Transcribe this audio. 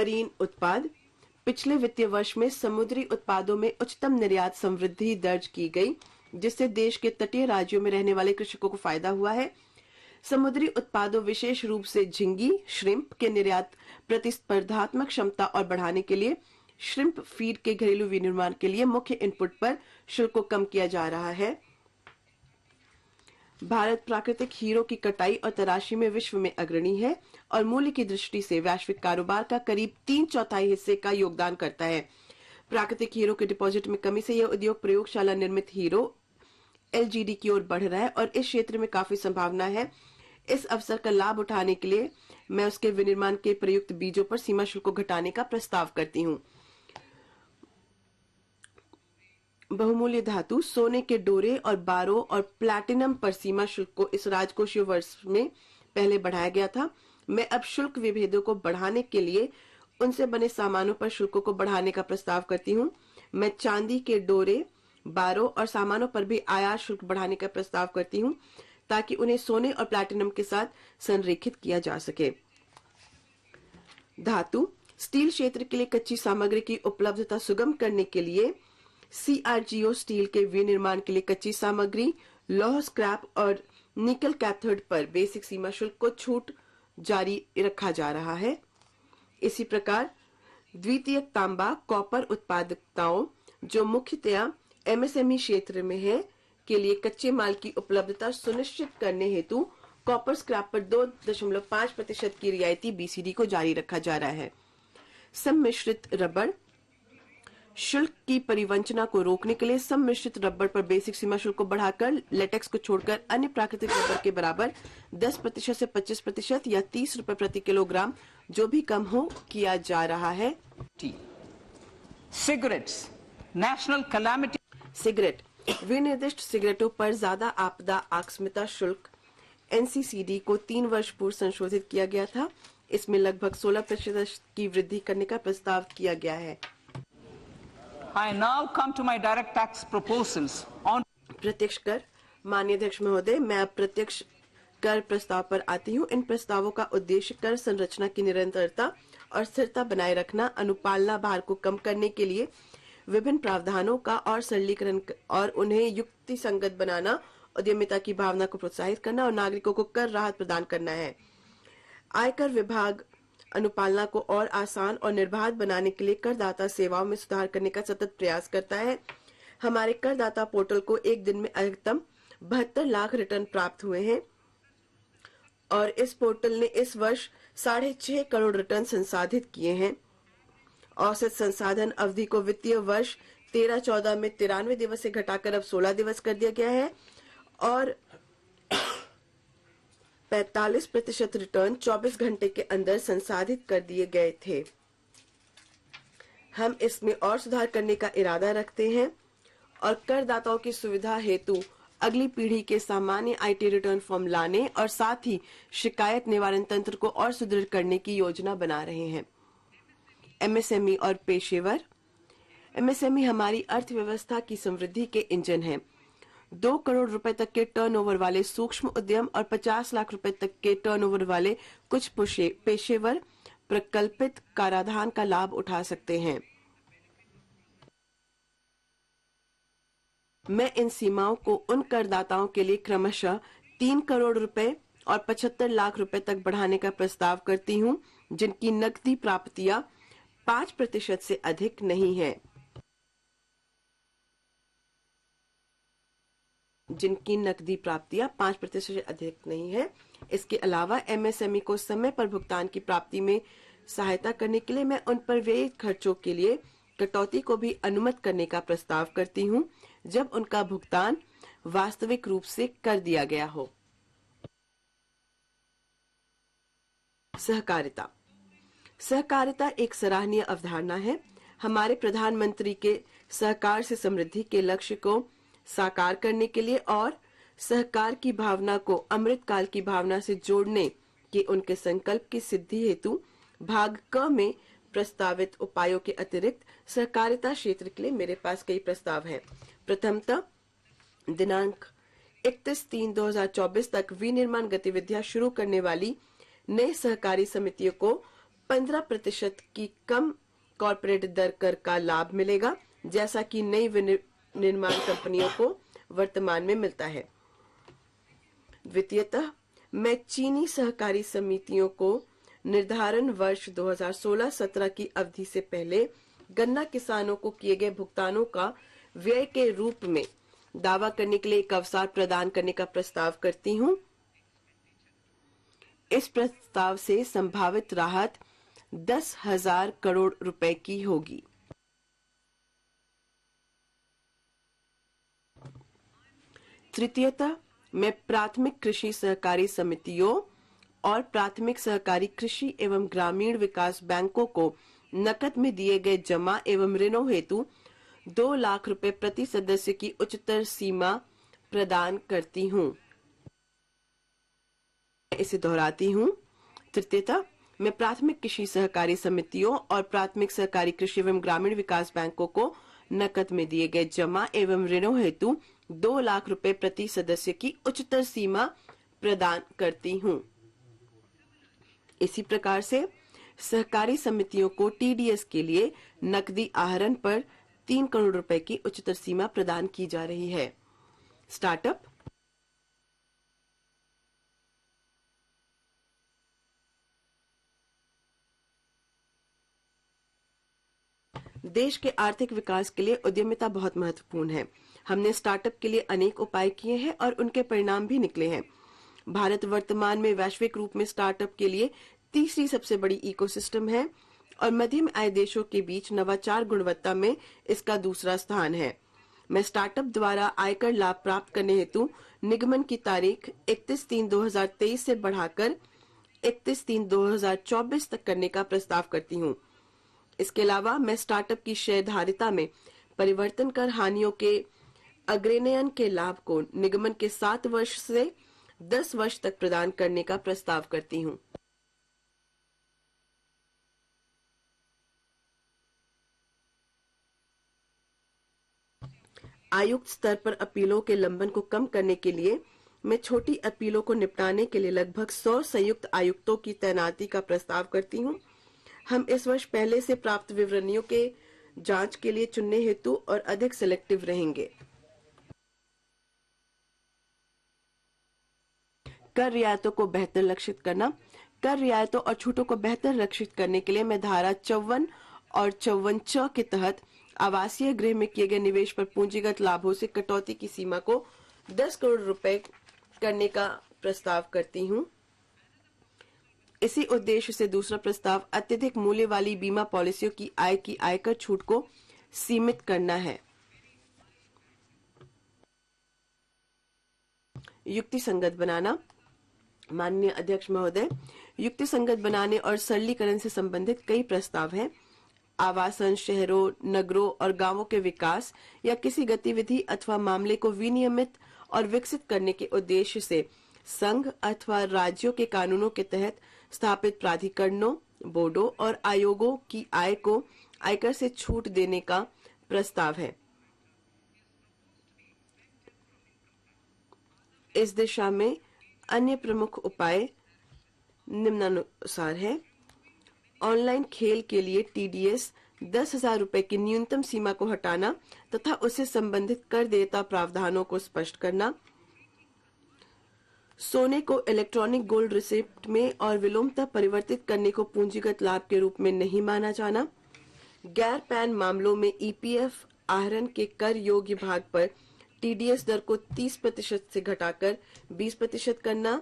Marine उत्पाद। पिछले वित्तीय वर्ष में समुद्री उत्पादों में उच्चतम निर्यात समृद्धि दर्ज की गई, जिससे देश के तटीय राज्यों में रहने वाले कृषकों को फायदा हुआ है। समुद्री उत्पादों विशेष रूप से झींगी श्रिम्प के निर्यात प्रतिस्पर्धात्मक क्षमता और बढ़ाने के लिए श्रिम्प फीड के घरेलू विनिर्माण के लिए मुख्य इनपुट पर शुल्क को कम किया जा रहा है। भारत प्राकृतिक हीरो की कटाई और तराशी में विश्व में अग्रणी है और मूल्य की दृष्टि से वैश्विक कारोबार का करीब 3/4 हिस्से का योगदान करता है। प्राकृतिक हीरो के डिपॉजिट में कमी से यह उद्योग प्रयोगशाला निर्मित हीरो एलजीडी की ओर बढ़ रहा है और इस क्षेत्र में काफी संभावना है। इस अवसर का लाभ उठाने के लिए मैं उसके विनिर्माण के प्रयुक्त बीजों पर सीमा शुल्क को घटाने का प्रस्ताव करती हूँ। बहुमूल्य धातु, सोने के डोरे और बारो और प्लैटिनम पर सीमा शुल्क को इस राजकोषीय वर्ष में पहले बढ़ाया गया था। मैं अब शुल्क विभेदों को बढ़ाने के लिए उनसे बने सामानों पर शुल्कों को बढ़ाने का प्रस्ताव करती हूँ। मैं चांदी के डोरे, बारो और सामानों पर भी आयात शुल्क बढ़ाने का प्रस्ताव करती हूँ ताकि उन्हें सोने और प्लैटिनम के साथ संरेखित किया जा सके। धातु, स्टील क्षेत्र के लिए कच्ची सामग्री की उपलब्धता सुगम करने के लिए CRGO स्टील के विनिर्माण के लिए कच्ची सामग्री, लौह स्क्रैप और निकल कैथोड पर बेसिक सीमा शुल्क को छूट जारी रखा जा रहा है। इसी प्रकार द्वितीयक तांबा, कॉपर उत्पादकताओं जो मुख्यतया MSME क्षेत्र में है के लिए कच्चे माल की उपलब्धता सुनिश्चित करने हेतु कॉपर स्क्रैप पर 2.5% की रियायती BCD को जारी रखा जा रहा है। सम्मिश्रित रबड़, शुल्क की परिवंचना को रोकने के लिए सम्मिश्रित रबड़ पर बेसिक सीमा शुल्क को बढ़ाकर लेटेक्स को छोड़कर अन्य प्राकृतिक रबड़ के बराबर 10% से 25% या 30 रुपए प्रति किलोग्राम जो भी कम हो किया जा रहा है। Cigarettes, national calamity. सिगरेट, विनिर्दिष्ट सिगरेटों पर ज्यादा आपदा आकस्मिकता शुल्क NCCD को 3 वर्ष पूर्व संशोधित किया गया था। इसमें लगभग 16% की वृद्धि करने का प्रस्ताव किया गया है। I now come to my direct tax proposals on प्रत्यक्ष कर। माननीय अध्यक्ष महोदय, मैं अब प्रत्यक्ष कर प्रस्ताव पर आती हूँ। इन प्रस्तावों का उद्देश्य कर संरचना की निरंतरता और स्थिरता बनाए रखना, अनुपालना भार को कम करने के लिए विभिन्न प्रावधानों का और सरलीकरण और उन्हें युक्ति संगत बनाना, उद्यमिता की भावना को प्रोत्साहित करना और नागरिकों को कर राहत प्रदान करना है। आयकर विभाग अनुपालना को और आसान और निर्बाध बनाने के लिए करदाता सेवाओं में सुधार करने का सतत प्रयास करता है। हमारे करदाता पोर्टल को एक दिन में अधिकतम 72 लाख रिटर्न प्राप्त हुए हैं और इस पोर्टल ने इस वर्ष 6.5 करोड़ रिटर्न संसाधित किए हैं। औसत संसाधन अवधि को वित्तीय वर्ष 13-14 में 93 दिवस से घटाकर अब 16 दिवस कर दिया गया है और 45% रिटर्न 24 घंटे के अंदर संसाधित कर दिए गए थे। हम इसमें और सुधार करने का इरादा रखते हैं और करदाताओं की सुविधा हेतु अगली पीढ़ी के सामान्य IT रिटर्न फॉर्म लाने और साथ ही शिकायत निवारण तंत्र को और सुदृढ़ करने की योजना बना रहे हैं। MSME और पेशेवर। MSME हमारी अर्थव्यवस्था की समृद्धि के इंजन है। 2 करोड़ रुपए तक के टर्नओवर वाले सूक्ष्म उद्यम और 50 लाख रुपए तक के टर्नओवर वाले कुछ पेशेवर प्रकल्पित कराधान का लाभ उठा सकते हैं। मैं इन सीमाओं को उन करदाताओं के लिए क्रमशः 3 करोड़ रुपए और 75 लाख रुपए तक बढ़ाने का प्रस्ताव करती हूं, जिनकी नकदी प्राप्तियां 5% से अधिक नहीं है। जिनकी नकदी प्राप्तियां 5% से अधिक नहीं है। इसके अलावा MSME को समय पर भुगतान की प्राप्ति में सहायता करने के लिए मैं उन पर व्यय खर्चों के लिए कटौती को भी अनुमत करने का प्रस्ताव करती हूं, जब उनका भुगतान वास्तविक रूप से कर दिया गया हो। सहकारिता। सहकारिता एक सराहनीय अवधारणा है। हमारे प्रधानमंत्री के सहकार से समृद्धि के लक्ष्य को साकार करने के लिए और सहकार की भावना को अमृतकाल की भावना से जोड़ने के उनके संकल्प की सिद्धि हेतु भाग क में प्रस्तावित उपायों के अतिरिक्त सहकारिता क्षेत्र के लिए मेरे पास कई प्रस्ताव हैं। प्रथमतः दिनांक 31/3/2024 तक विनिर्माण गतिविधियां शुरू करने वाली नई सहकारी समितियों को 15% की कम कॉर्पोरेट दर कर का लाभ मिलेगा, जैसा कि नई विनिर्माण कंपनियों को वर्तमान में मिलता है। द्वितीयतः, मैं चीनी सहकारी समितियों को निर्धारण वर्ष 2016-17 की अवधि से पहले गन्ना किसानों को किए गए भुगतानों का व्यय के रूप में दावा करने के लिए एक अवसर प्रदान करने का प्रस्ताव करती हूं। इस प्रस्ताव से संभावित राहत 10,000 करोड़ रुपए की होगी। तृतीयतः, मैं प्राथमिक कृषि सहकारी समितियों और प्राथमिक सहकारी कृषि एवं ग्रामीण विकास बैंकों को नकद में दिए गए जमा एवं ऋणों हेतु 2 लाख रुपए प्रति सदस्य की उच्चतर सीमा प्रदान करती हूं। इसे दोहराती हूं। तृतीयतः, मैं प्राथमिक कृषि सहकारी समितियों और प्राथमिक सहकारी कृषि एवं ग्रामीण विकास बैंकों को नकद में दिए गए जमा एवं ऋणों हेतु 2 लाख रुपए प्रति सदस्य की उच्चतर सीमा प्रदान करती हूं। इसी प्रकार से सहकारी समितियों को टीडीएस के लिए नकदी आहरण पर 3 करोड़ रुपए की उच्चतर सीमा प्रदान की जा रही है। स्टार्टअप। देश के आर्थिक विकास के लिए उद्यमिता बहुत महत्वपूर्ण है। हमने स्टार्टअप के लिए अनेक उपाय किए हैं और उनके परिणाम भी निकले हैं। भारत वर्तमान में वैश्विक रूप में स्टार्टअप के लिए तीसरी सबसे बड़ी इकोसिस्टम है और मध्यम आय देशों के बीच नवाचार गुणवत्ता में इसका दूसरा स्थान है। मैं स्टार्टअप द्वारा आयकर लाभ प्राप्त करने हेतु निगमन की तारीख 31/3/2023 से बढ़ाकर 31/3/2024 तक करने का प्रस्ताव करती हूँ। इसके अलावा मैं स्टार्टअप की शेयरधारिता में परिवर्तन कर हानियों के अग्रनयन के लाभ को निगमन के 7 वर्ष से 10 वर्ष तक प्रदान करने का प्रस्ताव करती हूँ। आयुक्त स्तर पर अपीलों के लंबन को कम करने के लिए मैं छोटी अपीलों को निपटाने के लिए लगभग 100 संयुक्त आयुक्तों की तैनाती का प्रस्ताव करती हूँ। हम इस वर्ष पहले से प्राप्त विवरणियों के जांच के लिए चुनने हेतु और अधिक सिलेक्टिव रहेंगे। कर रियायतों को बेहतर लक्षित करना। कर रियायतों और छूटों को बेहतर लक्षित करने के लिए मैं धारा 54 और 54 के तहत आवासीय गृह में किए गए निवेश पर पूंजीगत लाभों से कटौती की सीमा को 10 करोड़ रुपए करने का प्रस्ताव करती हूँ। इसी उद्देश्य से दूसरा प्रस्ताव अत्यधिक मूल्य वाली बीमा पॉलिसियों की आय की आयकर छूट को सीमित करना है। युक्ति संगत बनाना। माननीय अध्यक्ष महोदय, युक्ति संगत बनाने और सरलीकरण से संबंधित कई प्रस्ताव हैं। आवासन, शहरों, नगरों और गांवों के विकास या किसी गतिविधि अथवा मामले को विनियमित और विकसित करने के उद्देश्य से संघ अथवा राज्यों के कानूनों के तहत स्थापित प्राधिकरणों, बोर्डों और आयोगों की आय को आयकर से छूट देने का प्रस्ताव है। इस दिशा में अन्य प्रमुख उपाय निम्नानुसार है। ऑनलाइन खेल के लिए टीडीएस 10,000 रुपए की न्यूनतम सीमा को हटाना तथा उससे संबंधित कर देयता प्रावधानों को स्पष्ट करना। सोने को इलेक्ट्रॉनिक गोल्ड रिसिप्ट में और विलोमतः परिवर्तित करने को पूंजीगत लाभ के रूप में नहीं माना जाना। गैर पैन मामलों में ईपीएफ आहरण के कर योग्य भाग पर टीडीएस दर को 30% से घटाकर 20% करना